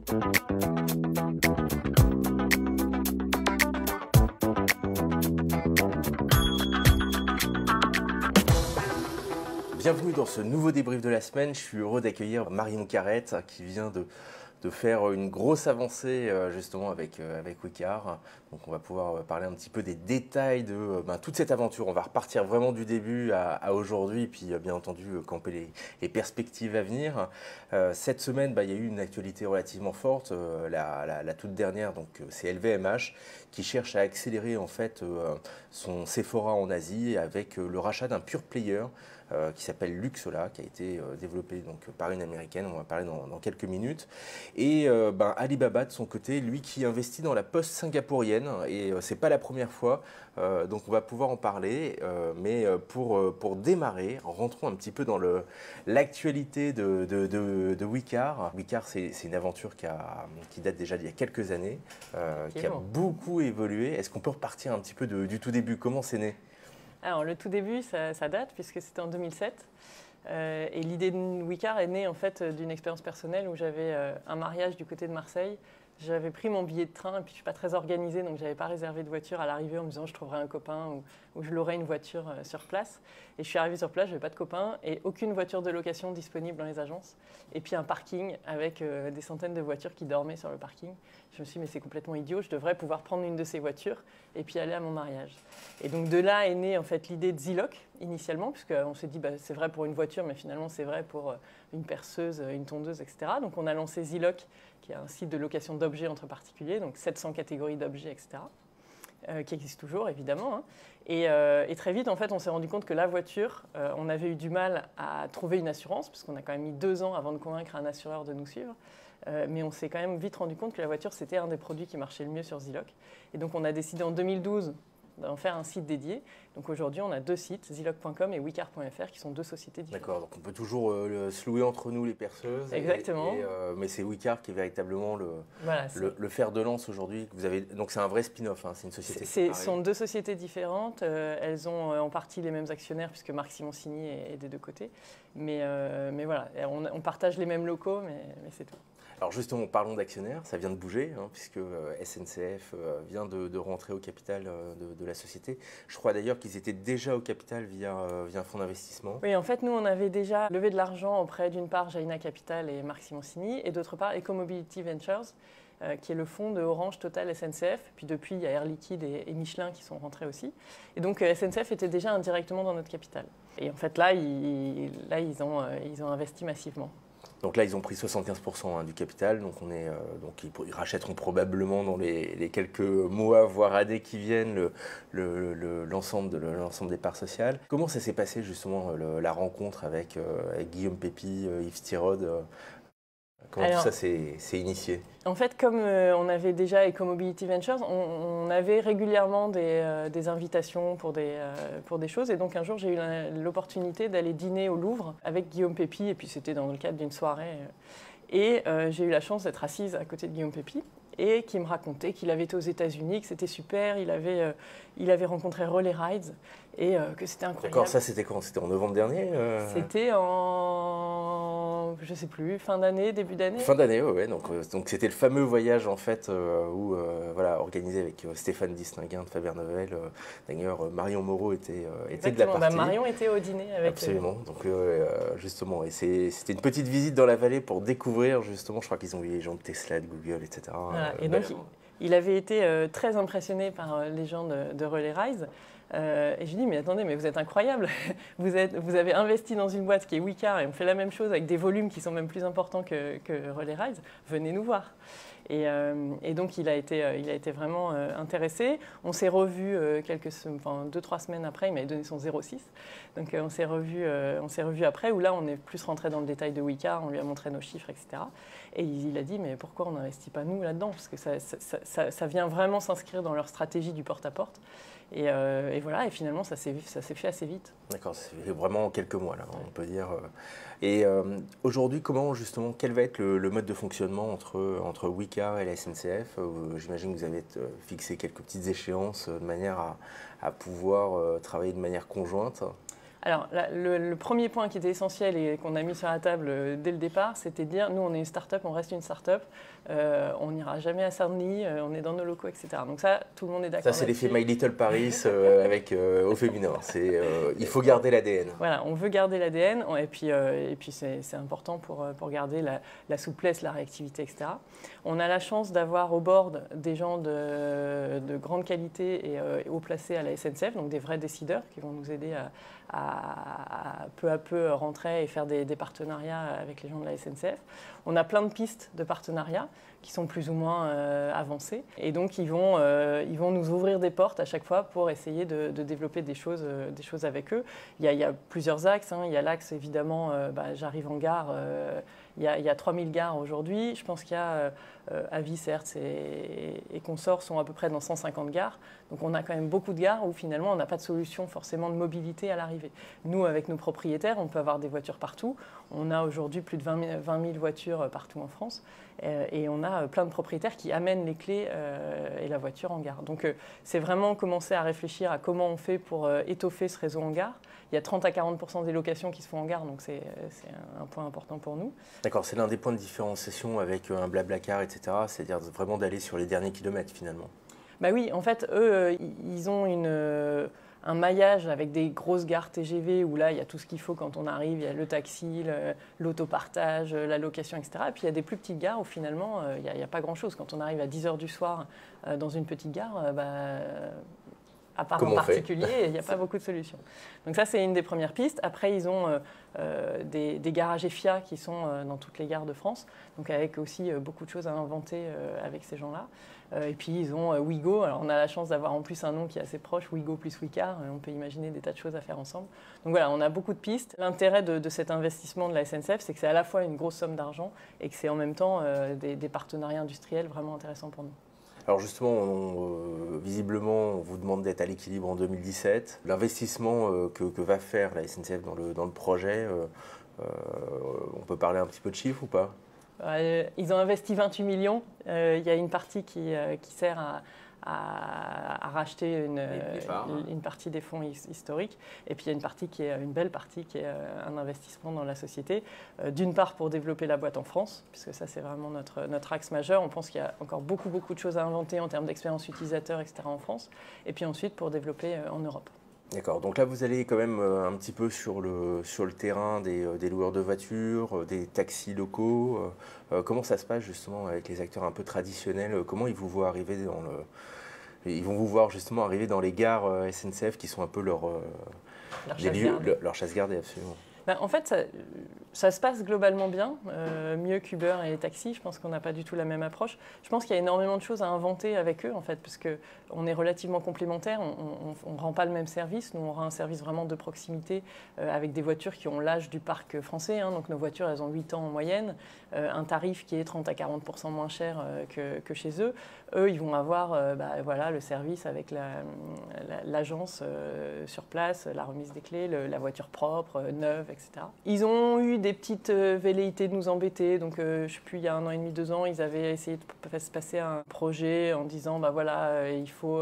Bienvenue dans ce nouveau débrief de la semaine. Je suis heureux d'accueillir Marion Carrette qui vient de faire une grosse avancée justement avec Wicar. Donc on va pouvoir parler un petit peu des détails de toute cette aventure. On va repartir vraiment du début à aujourd'hui et puis bien entendu camper les perspectives à venir. Cette semaine, il y a eu une actualité relativement forte. La toute dernière, c'est LVMH qui cherche à accélérer en fait son Sephora en Asie avec le rachat d'un pure player qui s'appelle Luxola, qui a été développé par une américaine. On va parler dans quelques minutes. Et Alibaba, de son côté, lui qui investit dans la poste singapourienne, et c'est pas la première fois, donc on va pouvoir en parler. Mais pour démarrer, rentrons un petit peu dans l'actualité de Wicar. Wicar, c'est une aventure qui date déjà d'il y a quelques années, qui a beaucoup évolué. Est-ce qu'on peut repartir un petit peu du tout début? Comment c'est né? Alors, le tout début, ça date, puisque c'était en 2007. Et l'idée de Wicar est née en fait d'une expérience personnelle où j'avais un mariage du côté de Marseille. J'avais pris mon billet de train et puis je ne suis pas très organisée, donc je n'avais pas réservé de voiture à l'arrivée en me disant je trouverai un copain ou je l'aurai une voiture sur place. Et je suis arrivée sur place, je n'avais pas de copain et aucune voiture de location disponible dans les agences. Et puis un parking avec des centaines de voitures qui dormaient sur le parking. Je me suis dit mais c'est complètement idiot, je devrais pouvoir prendre une de ces voitures et puis aller à mon mariage. Et donc de là est née en fait l'idée de Zilloc initialement, puisqu'on s'est dit c'est vrai pour une voiture, mais finalement c'est vrai pour une perceuse, une tondeuse, etc. Donc on a lancé Zilloc, qui est un site de location d'objets entre particuliers, donc 700 catégories d'objets, etc., qui existe toujours évidemment. Hein. Et très vite, en fait, on s'est rendu compte que la voiture, on avait eu du mal à trouver une assurance, parce qu'on a quand même mis 2 ans avant de convaincre un assureur de nous suivre. Mais on s'est quand même vite rendu compte que la voiture, c'était un des produits qui marchait le mieux sur Zilloc. Et donc on a décidé en 2012 d'en faire un site dédié. Donc aujourd'hui, on a 2 sites, Zilloc.com et Wicar.fr, qui sont 2 sociétés différentes. D'accord, donc on peut toujours se louer entre nous les perceuses. Exactement. Mais c'est Wicar qui est véritablement le fer de lance aujourd'hui. Donc c'est un vrai spin-off, hein, c'est une société séparée. Ce sont 2 sociétés différentes. Elles ont en partie les mêmes actionnaires, puisque Marc Simoncini est des 2 côtés. Mais voilà, on partage les mêmes locaux, mais c'est tout. Alors justement, parlons d'actionnaires, ça vient de bouger, hein, puisque SNCF vient de rentrer au capital de la société. Je crois d'ailleurs qu'ils étaient déjà au capital via un fonds d'investissement. Oui, en fait, nous, on avait déjà levé de l'argent auprès d'une part Jaina Capital et Marc Simoncini, et d'autre part Ecomobility Ventures, qui est le fonds de Orange, Total, SNCF. Puis depuis, il y a Air Liquide et Michelin qui sont rentrés aussi. Et donc SNCF était déjà indirectement dans notre capital. Et en fait, là, ils ont investi massivement. Donc là, ils ont pris 75% du capital, donc ils rachèteront probablement dans les quelques mois, voire années qui viennent, l'ensemble des parts sociales. Comment ça s'est passé justement la rencontre avec Guillaume Pépi, Yves Thirod? Comment tout ça s'est initié? En fait, comme on avait déjà Ecomobility Ventures, on avait régulièrement des invitations pour des choses. Et donc un jour, j'ai eu l'opportunité d'aller dîner au Louvre avec Guillaume Pépi. Et puis c'était dans le cadre d'une soirée. Et j'ai eu la chance d'être assise à côté de Guillaume Pépi. Et qui me racontait qu'il avait été aux États-Unis, que c'était super, il avait rencontré Relay Rides et que c'était incroyable. D'accord, ça c'était quand? C'était en novembre dernier C'était je sais plus, fin d'année, début d'année. Fin d'année, ouais. Donc c'était le fameux voyage en fait organisé avec Stéphane Distinguin de Faber Novel. D'ailleurs, Marion Moreau était de la partie. Marion était au dîner avec. Absolument. Donc justement, et c'était une petite visite dans la vallée pour découvrir justement. Je crois qu'ils ont vu les gens de Tesla, de Google, etc. Voilà. Et donc il avait été très impressionné par les gens de Relay Rides. Et je lui dis, mais attendez, mais vous êtes incroyable. Vous avez investi dans une boîte qui est Wicar et on fait la même chose avec des volumes qui sont même plus importants que Relay Rides. Venez nous voir. Et donc, il a été vraiment intéressé. On s'est revus 2-3 semaines après. Il m'avait donné son 06. Donc, on s'est revus après, où là, on est plus rentré dans le détail de Wicar. On lui a montré nos chiffres, etc. Et il a dit, mais pourquoi on n'investit pas nous là-dedans? Parce que ça vient vraiment s'inscrire dans leur stratégie du porte-à-porte. Et voilà, et finalement, ça s'est fait assez vite. D'accord, c'est vraiment en quelques mois, là, on peut dire. Et aujourd'hui, quel va être le mode de fonctionnement entre Wicar et la SNCF? J'imagine que vous avez fixé quelques petites échéances de manière à pouvoir travailler de manière conjointe. Alors, le premier point qui était essentiel et qu'on a mis sur la table dès le départ, c'était de dire, nous, on est une start-up, on reste une start-up, on n'ira jamais à Saint-Denis, on est dans nos locaux, etc. Donc ça, tout le monde est d'accord. Ça, c'est l'effet My Little Paris avec au féminin. Il faut garder l'ADN. Voilà, on veut garder l'ADN, et puis c'est important pour garder la souplesse, la réactivité, etc. On a la chance d'avoir au board des gens de grande qualité et haut placés à la SNCF, donc des vrais décideurs qui vont nous aider à peu à peu rentrer et faire des partenariats avec les gens de la SNCF. On a plein de pistes de partenariats qui sont plus ou moins avancées. Et donc, ils vont nous ouvrir des portes à chaque fois pour essayer de développer des choses avec eux. Il y a plusieurs axes. Il y a l'axe, évidemment, j'arrive en gare. Il y a 3000 gares aujourd'hui. Je pense qu'il y a Avis, Hertz et consorts sont à peu près dans 150 gares. Donc on a quand même beaucoup de gares où finalement on n'a pas de solution forcément de mobilité à l'arrivée. Nous, avec nos propriétaires, on peut avoir des voitures partout. On a aujourd'hui plus de 20 000 voitures partout en France. Et on a plein de propriétaires qui amènent les clés et la voiture en gare. Donc c'est vraiment commencer à réfléchir à comment on fait pour étoffer ce réseau en gare. Il y a 30 à 40% des locations qui se font en gare, donc c'est un point important pour nous. D'accord, c'est l'un des points de différenciation avec un Blablacar, etc. C'est-à-dire vraiment d'aller sur les derniers kilomètres finalement. Bah oui, en fait, eux, ils ont un maillage avec des grosses gares TGV où là, il y a tout ce qu'il faut quand on arrive. Il y a le taxi, l'autopartage, la location, etc. Et puis il y a des plus petites gares où finalement, il n'y a pas grand-chose. Quand on arrive à 10 h du soir dans une petite gare, à part en particulier, il n'y a pas beaucoup de solutions. Donc ça, c'est une des premières pistes. Après, ils ont des garages EFIA qui sont dans toutes les gares de France, donc avec aussi beaucoup de choses à inventer avec ces gens-là. Et puis, ils ont Ouigo. Alors, on a la chance d'avoir en plus un nom qui est assez proche, Ouigo plus Wicar. On peut imaginer des tas de choses à faire ensemble. Donc voilà, on a beaucoup de pistes. L'intérêt de cet investissement de la SNCF, c'est que c'est à la fois une grosse somme d'argent et que c'est en même temps des partenariats industriels vraiment intéressants pour nous. Alors justement, visiblement, on vous demande d'être à l'équilibre en 2017. L'investissement que va faire la SNCF dans le projet, on peut parler un petit peu de chiffres ou pas ? Ils ont investi 28 millions. Il y a une partie qui sert à racheter une partie des fonds historiques. Et puis il y a une partie qui est une belle partie, qui est un investissement dans la société. D'une part pour développer la boîte en France, puisque ça c'est vraiment notre axe majeur. On pense qu'il y a encore beaucoup de choses à inventer en termes d'expérience utilisateur, etc. en France. Et puis ensuite pour développer en Europe. D'accord, donc là vous allez quand même un petit peu sur le terrain des loueurs de voitures, des taxis locaux. Comment ça se passe justement avec les acteurs un peu traditionnels? Comment ils vous voient arriver ils vont vous voir justement arriver dans les gares SNCF qui sont un peu leur chasse gardée, absolument. En fait, ça se passe globalement bien, mieux qu'Uber et les taxis. Je pense qu'on n'a pas du tout la même approche. Je pense qu'il y a énormément de choses à inventer avec eux, en fait, parce qu'on est relativement complémentaires. On ne rend pas le même service. Nous, on rend un service vraiment de proximité avec des voitures qui ont l'âge du parc français. Donc, nos voitures, elles ont 8 ans en moyenne. Un tarif qui est 30 à 40% moins cher que chez eux. Eux, ils vont avoir le service avec l'agence sur place, la remise des clés, la voiture propre, neuve, etc. Ils ont eu des petites velléités de nous embêter. Donc, je ne sais plus, il y a 1 an et demi, 2 ans, ils avaient essayé de se passer un projet en disant, il faut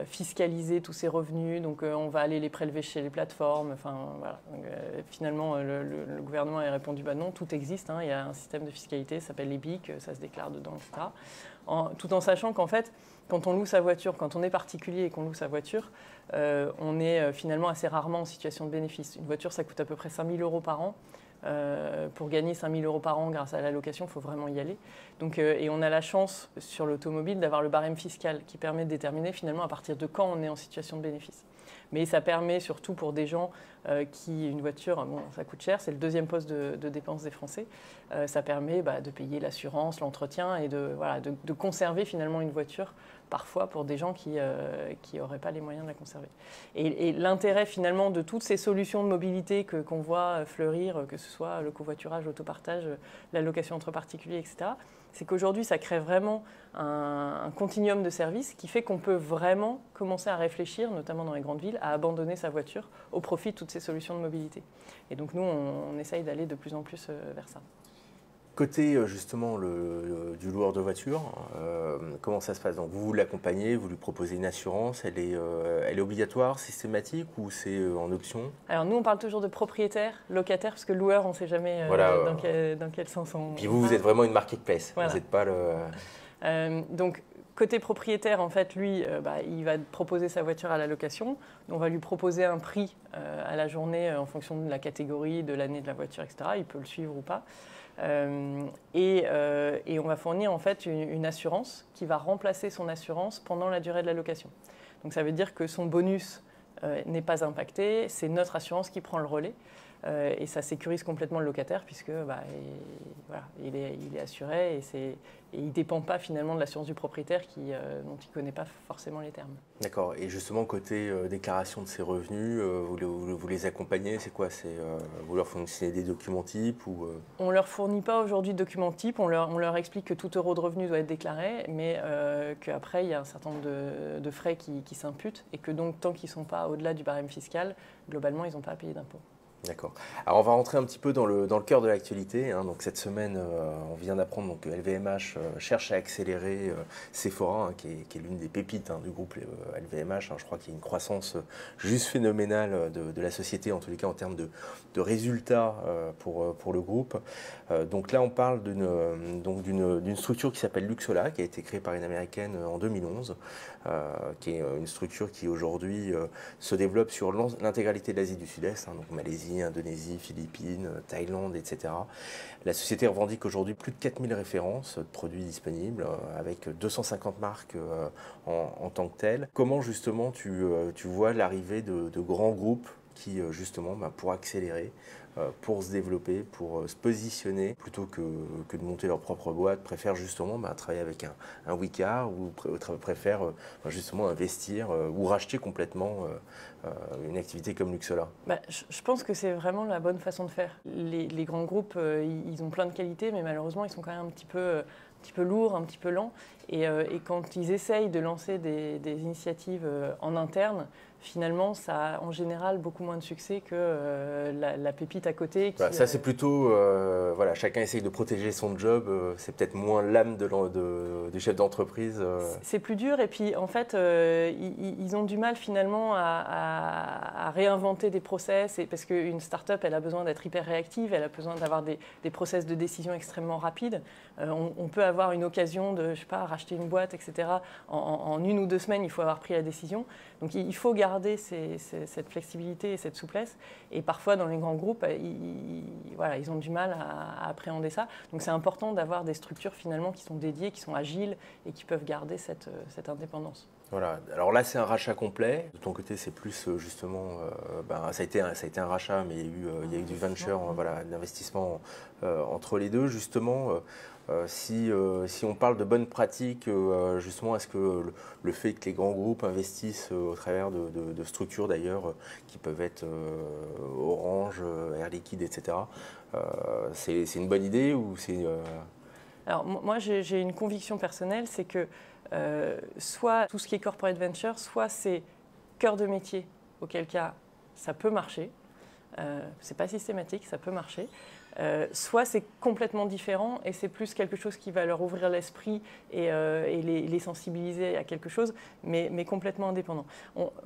fiscaliser tous ces revenus. Donc, on va aller les prélever chez les plateformes. Enfin, voilà. Donc, finalement, le gouvernement a répondu, non, tout existe. Il y a un système de fiscalité, ça s'appelle les BIC, ça se déclare dedans, etc. Tout en sachant qu'en fait, quand on loue sa voiture, quand on est particulier et qu'on loue sa voiture, on est finalement assez rarement en situation de bénéfice. Une voiture, ça coûte à peu près 5 000 € par an. Pour gagner 5 000 € par an grâce à la location, il faut vraiment y aller. Donc, et on a la chance sur l'automobile d'avoir le barème fiscal qui permet de déterminer finalement à partir de quand on est en situation de bénéfice. Mais ça permet surtout pour des gens une voiture, ça coûte cher, c'est le 2e poste de dépenses des Français. Ça permet de payer l'assurance, l'entretien et de conserver finalement une voiture parfois pour des gens qui n'auraient pas les moyens de la conserver. Et l'intérêt finalement de toutes ces solutions de mobilité qu'on voit fleurir, que ce soit le covoiturage, l'autopartage, la location entre particuliers, etc., c'est qu'aujourd'hui, ça crée vraiment un continuum de services qui fait qu'on peut vraiment commencer à réfléchir, notamment dans les grandes villes, à abandonner sa voiture au profit de toutes ces solutions de mobilité. Et donc nous, on essaye d'aller de plus en plus vers ça. Côté justement du loueur de voiture, comment ça se passe? Donc vous l'accompagnez, vous lui proposez une assurance, elle est obligatoire, systématique ou c'est en option? Alors nous, on parle toujours de propriétaire, locataire, parce que loueur, on ne sait jamais Voilà, dans quel sens on puis vous êtes vraiment une marketplace, voilà. Vous n'êtes pas le... Donc côté propriétaire, en fait, lui, il va proposer sa voiture à la location. On va lui proposer un prix à la journée en fonction de la catégorie, de l'année de la voiture, etc. Il peut le suivre ou pas. Et on va fournir en fait une assurance qui va remplacer son assurance pendant la durée de la location. Donc ça veut dire que son bonus n'est pas impacté, c'est notre assurance qui prend le relais. Et ça sécurise complètement le locataire puisque il est assuré et il ne dépend pas finalement de l'assurance du propriétaire dont il ne connaît pas forcément les termes. D'accord. Et justement, côté déclaration de ses revenus, vous les accompagnez, c'est quoi? Vous leur fournissez des documents types ou On ne leur fournit pas aujourd'hui de documents types, on leur explique que tout euro de revenu doit être déclaré, mais qu'après il y a un certain nombre de frais qui s'imputent et que donc tant qu'ils ne sont pas au-delà du barème fiscal, globalement ils n'ont pas à payer d'impôts. D'accord. Alors on va rentrer un petit peu dans le cœur de l'actualité. Donc cette semaine, on vient d'apprendre que LVMH cherche à accélérer Sephora, qui est l'une des pépites du groupe LVMH. Je crois qu'il y a une croissance juste phénoménale de la société, en tous les cas en termes de résultats pour le groupe. Donc là, on parle d'une structure qui s'appelle Luxola, qui a été créée par une Américaine en 2011, qui est une structure qui aujourd'hui se développe sur l'intégralité de l'Asie du Sud-Est, donc Malaisie, Indonésie, Philippines, Thaïlande, etc. La société revendique aujourd'hui plus de 4000 références de produits disponibles, avec 250 marques en tant que telles. Comment justement tu vois l'arrivée de grands groupes qui justement, pour accélérer, pour se développer, pour se positionner, plutôt que de monter leur propre boîte, préfèrent justement travailler avec un Wicar ou préfèrent justement investir ou racheter complètement une activité comme Luxola? Je pense que c'est vraiment la bonne façon de faire. Les grands groupes, ils ont plein de qualités, mais malheureusement, ils sont quand même un petit peu lourds, un petit peu lents. Et quand ils essayent de lancer des initiatives en interne, finalement, ça a en général beaucoup moins de succès que la pépite à côté. Ça, c'est plutôt, chacun essaye de protéger son job. C'est peut-être moins l'âme du chef d'entreprise. C'est plus dur. Et puis, en fait, ils ont du mal finalement à réinventer des process. Parce qu'une start-up, elle a besoin d'être hyper réactive. Elle a besoin d'avoir des process de décision extrêmement rapides. On peut avoir une occasion de, racheter une boîte, etc. En 1 ou 2 semaines, il faut avoir pris la décision. Donc, il faut garder cette flexibilité et cette souplesse. Et parfois, dans les grands groupes, ils ont du mal à appréhender ça. Donc, c'est important d'avoir des structures finalement qui sont dédiées, qui sont agiles et qui peuvent garder cette indépendance. Voilà. Alors là, c'est un rachat complet. De ton côté, c'est plus justement, ça a été un rachat, mais il y a eu du venture, d'investissement entre les deux. Justement, si on parle de bonnes pratiques, justement, est-ce que le fait que les grands groupes investissent au travers de structures d'ailleurs qui peuvent être Orange, Air Liquide, etc., c'est une bonne idée ou c'est... Alors moi, j'ai une conviction personnelle, c'est que soit tout ce qui est corporate venture, soit c'est cœur de métier, auquel cas ça peut marcher. C'est pas systématique, ça peut marcher. Soit c'est complètement différent et c'est plus quelque chose qui va leur ouvrir l'esprit et les sensibiliser à quelque chose, mais complètement indépendant.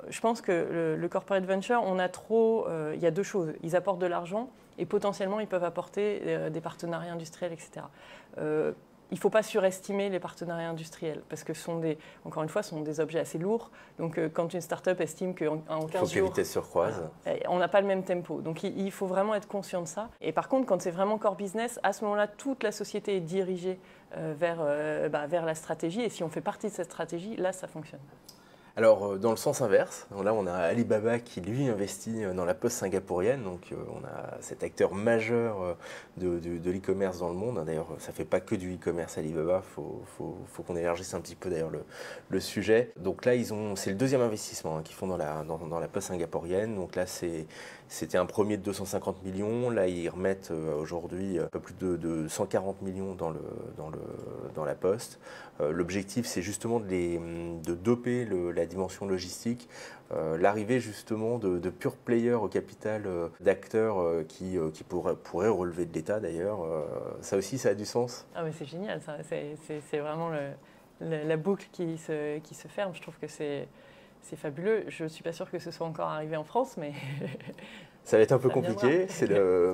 Je pense que le corporate venture, il y a 2 choses. Ils apportent de l'argent et potentiellement ils peuvent apporter des partenariats industriels, etc. Il ne faut pas surestimer les partenariats industriels parce que encore une fois, ce sont des objets assez lourds. Donc, quand une start-up estime qu'en 15 jours... Il faut que les vitesses se recroisent. On n'a pas le même tempo. Donc, il faut vraiment être conscient de ça. Et par contre, quand c'est vraiment core business, à ce moment-là, toute la société est dirigée vers la stratégie. Et si on fait partie de cette stratégie, là, ça fonctionne. Alors, dans le sens inverse, là, on a Alibaba qui, lui, investit dans la poste singapourienne. Donc, on a cet acteur majeur de l'e-commerce dans le monde. D'ailleurs, ça ne fait pas que du e-commerce Alibaba. Faut qu'on élargisse un petit peu, d'ailleurs, le sujet. Donc là, c'est le 2e investissement qu'ils font dans la poste singapourienne. Donc là, c'est C'était un premier de 250 millions. Là, ils remettent aujourd'hui un peu plus de 140 millions dans la Poste. L'objectif, c'est justement de doper la dimension logistique, l'arrivée justement de pure players au capital, d'acteurs qui pourraient relever de l'État d'ailleurs. Ça aussi, ça a du sens. Ah mais c'est génial, ça. C'est vraiment la boucle qui se ferme. Je trouve que c'est fabuleux. Je ne suis pas sûre que ce soit encore arrivé en France, mais... Ça va être un peu compliqué,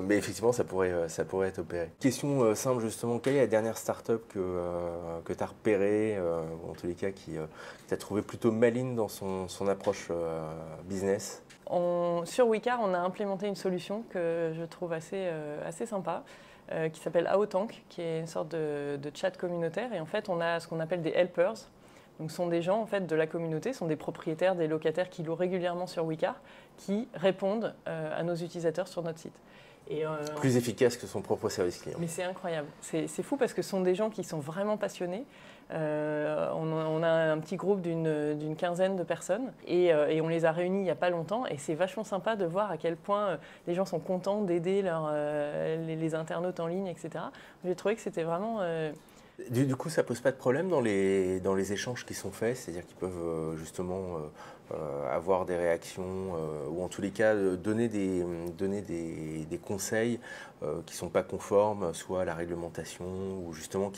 mais effectivement, ça pourrait être opéré. Question simple, justement, quelle est la dernière start-up que tu as repérée, ou en tous les cas, qui t'a trouvé plutôt maligne dans son approche business? Sur Wicar, on a implémenté une solution que je trouve assez sympa, qui s'appelle AoTank, qui est une sorte de chat communautaire. Et en fait, on a ce qu'on appelle des helpers. Donc, ce sont des gens en fait, de la communauté, ce sont des propriétaires, des locataires qui louent régulièrement sur Wicar, qui répondent à nos utilisateurs sur notre site. Et, plus efficace que son propre service client. Mais c'est incroyable. C'est fou parce que ce sont des gens qui sont vraiment passionnés. On a un petit groupe d'une quinzaine de personnes et on les a réunis il n'y a pas longtemps. Et c'est vachement sympa de voir à quel point les gens sont contents d'aider les internautes en ligne, etc. J'ai trouvé que c'était vraiment... Du coup, ça ne pose pas de problème dans les échanges qui sont faits, c'est-à-dire qu'ils peuvent justement avoir des réactions ou en tous les cas donner des conseils qui ne sont pas conformes, soit à la réglementation ou justement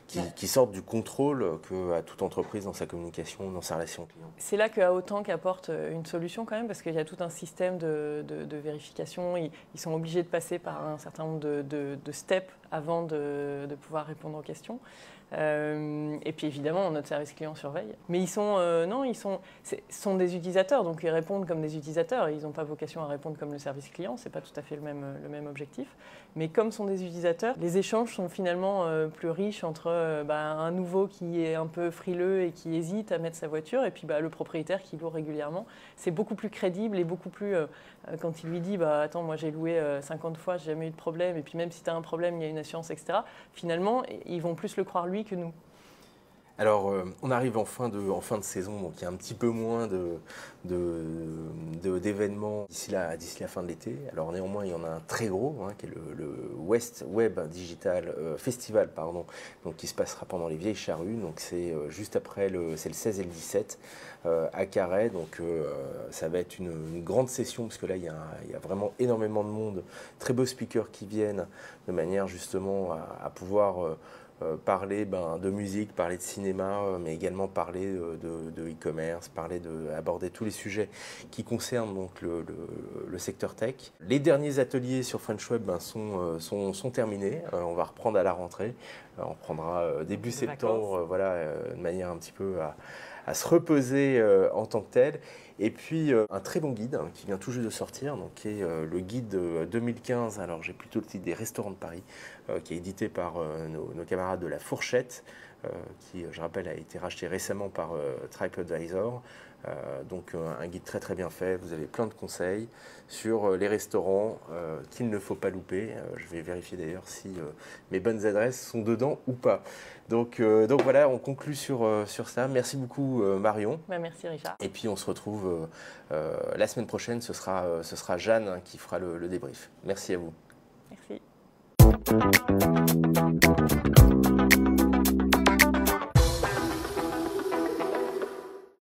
qui sortent du contrôle qu'a toute entreprise dans sa communication, dans sa relation client. C'est là que AoTank apporte une solution quand même parce qu'il y a tout un système de vérification. Ils sont obligés de passer par un certain nombre de steps avant de pouvoir répondre aux questions. Et puis évidemment, notre service client surveille. Mais ils sont sont des utilisateurs, donc ils répondent comme des utilisateurs. Ils n'ont pas vocation à répondre comme le service client, c'est pas tout à fait le même objectif. Mais comme sont des utilisateurs, les échanges sont finalement plus riches entre un nouveau qui est un peu frileux et qui hésite à mettre sa voiture, et puis le propriétaire qui loue régulièrement. C'est beaucoup plus crédible et beaucoup plus... quand il lui dit attends, moi j'ai loué 50 fois, j'ai jamais eu de problème, et puis même si tu as un problème, il y a une assurance, etc. Finalement, ils vont plus le croire lui que nous. Alors, on arrive en fin de saison, donc il y a un petit peu moins d'événements d'ici la fin de l'été. Alors néanmoins, il y en a un très gros, qui est le West Web Digital Festival, donc qui se passera pendant les Vieilles Charrues. Donc c'est juste après, c'est le 16 et le 17 à Carhaix. Donc ça va être une grande session, parce que là, il y a vraiment énormément de monde, très beaux speakers qui viennent, de manière justement à pouvoir... parler de musique, parler de cinéma, mais également parler de e-commerce, aborder tous les sujets qui concernent donc le secteur tech. Les derniers ateliers sur French Web sont terminés. On va reprendre à la rentrée. On reprendra début septembre, de manière un petit peu à se reposer en tant que tel. Et puis un très bon guide qui vient tout juste de sortir, donc, qui est le guide 2015, alors j'ai plutôt le titre des restaurants de Paris, qui est édité par nos camarades de La Fourchette, qui, je rappelle, a été racheté récemment par TripAdvisor. Donc un guide très très bien fait, vous avez plein de conseils sur les restaurants qu'il ne faut pas louper. Je vais vérifier d'ailleurs si mes bonnes adresses sont dedans ou pas. Donc voilà, on conclut sur ça. Merci beaucoup Marion. Merci Richard. Et puis on se retrouve la semaine prochaine, ce sera Jeanne qui fera le débrief. Merci à vous. Merci.